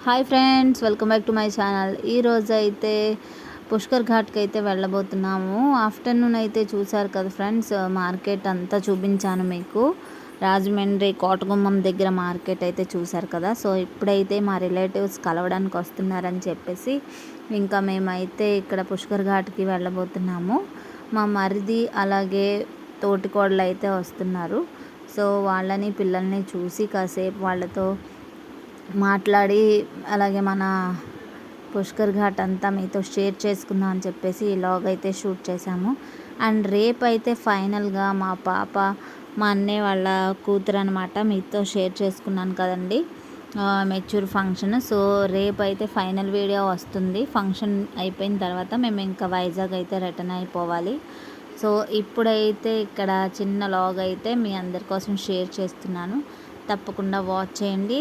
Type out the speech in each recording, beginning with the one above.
Hi friends, welcome back to my channel. ఈరోజు అయితే పుష్కర్ ఘాట్కి అయితే వెళ్ళబోతున్నాము. ఆఫ్టర్నూన్ అయితే చూసారు కదా ఫ్రెండ్స్, మార్కెట్ అంతా చూపించాను మీకు. రాజమండ్రి కోటగుమ్మం దగ్గర మార్కెట్ అయితే చూసారు కదా. సో ఇప్పుడైతే మా రిలేటివ్స్ కలవడానికి వస్తున్నారని చెప్పేసి ఇంకా మేమైతే ఇక్కడ పుష్కర్ ఘాట్కి వెళ్ళబోతున్నాము. మా మరిది అలాగే తోటికోడలు అయితే వస్తున్నారు. సో వాళ్ళని పిల్లల్ని చూసి కాసేపు వాళ్ళతో మాట్లాడి అలాగే మన పుష్కర్ ఘాట్ అంతా మీతో షేర్ చేసుకుందాం అని చెప్పేసి ఈ లాగ్ అయితే షూట్ చేశాము. అండ్ రేపు అయితే ఫైనల్గా మా పాప, మా అన్నయ్య వాళ్ళ కూతురు అనమాట, మీతో షేర్ చేసుకున్నాను కదండి, మెచ్యూర్ ఫంక్షన్. సో రేపు అయితే ఫైనల్ వీడియో వస్తుంది. ఫంక్షన్ అయిపోయిన తర్వాత మేము ఇంకా వైజాగ్ అయితే రిటర్న్ అయిపోవాలి. సో ఇప్పుడైతే ఇక్కడ చిన్న లాగ్ అయితే మీ అందరి కోసం షేర్ చేస్తున్నాను, తప్పకుండా వాచ్ చేయండి.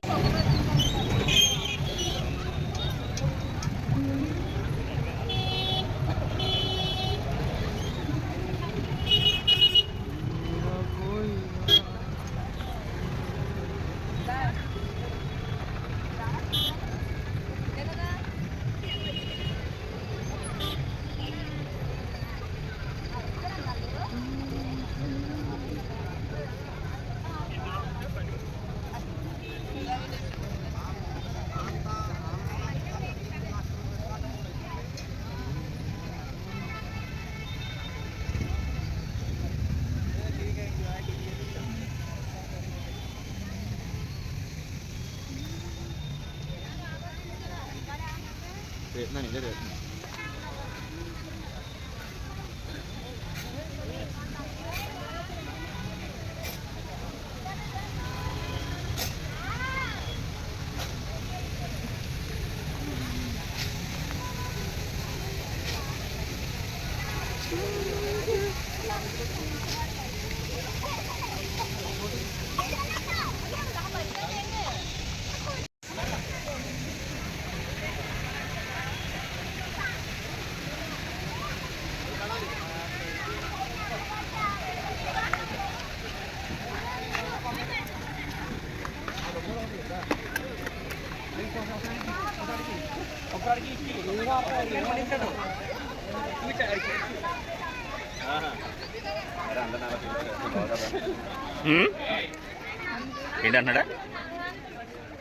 ఏంటన్నాడా?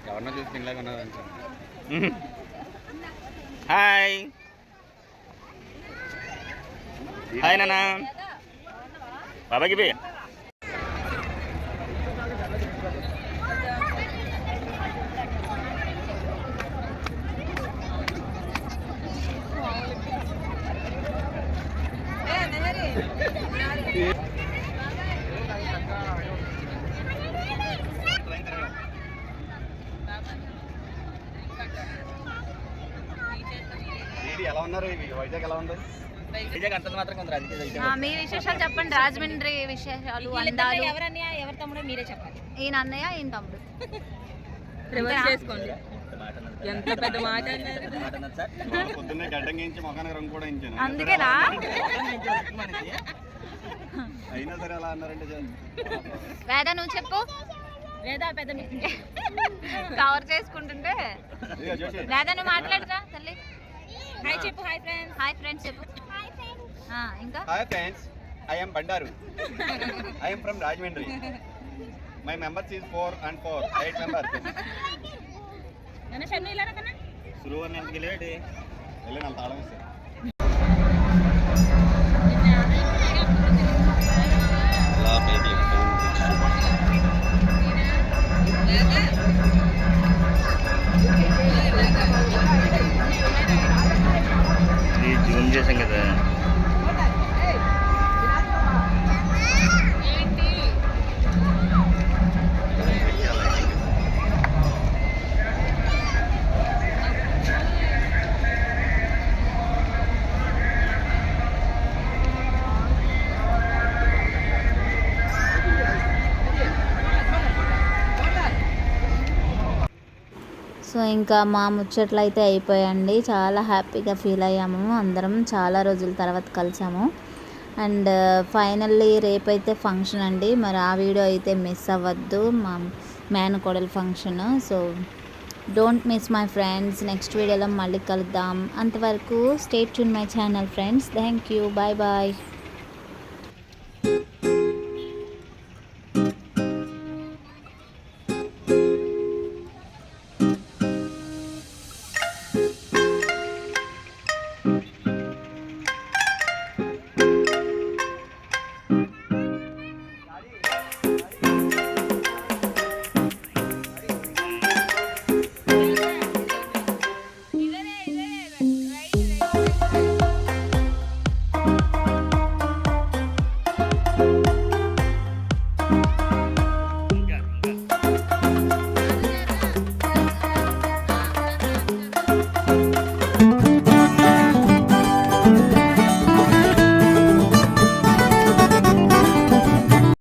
ఎవరన్నా చూసి తినలేక ఉన్నారు. హాయ్ హాయ్ నాన్న, బాబాకి బే. ఎలా ఉన్నారు? వైజాగ్ ఎలా ఉంది? వైజాగ్ అంత మాత్రం కొందరు మీ విశేషాలు చెప్పండి, రాజమండ్రి విశేషాలు. ఎవరన్నయ్య ఎవరి తమ్ముడో మీరే చెప్పాలి. ఈయన అన్నయ్య, ఈయన తమ్ముడు. చేసుకోండి. ఎంత పెద్ద మాట పొద్దున్నే గడ్డం గీయించి మొఖానికి రంగు కూడా ఇంచాను. అందుకేనా అయినా సరే అలా అన్నారంటే వేద నువ్వు చెప్పు. లేదా పెద్ద కవర్ చేసుకుంటుంటే వేద నువ్వు మాట్లాడరా తల్లి. హాయ్ చెప్పు. Hi friends. హాయ్ ఫ్రెండ్స్ చెప్పు. ఇంకా hi friends, I am Bandaru. I am from Rajahmundry. My members is 4 and 4 8 members. నన్ను షన్ను ఇలా కన్నా సురువు నెలకి వెళ్ళి నా తాళం ఇస్తారు. జూమ్ చేసాం కదా. సో ఇంకా మా ముచ్చట్లు అయితే అయిపోయాయండి. చాలా హ్యాపీగా ఫీల్ అయ్యాము, అందరం చాలా రోజుల తర్వాత కలిసాము. అండ్ ఫైనల్లీ రేపైతే ఫంక్షన్ అండి, మరి ఆ వీడియో అయితే మిస్ అవ్వద్దు, మా మేనకోడలు function. So don't miss my friends. Next వీడియోలో మళ్ళీ కలుద్దాం. అంతవరకు stay tune my channel friends. Thank you. Bye bye.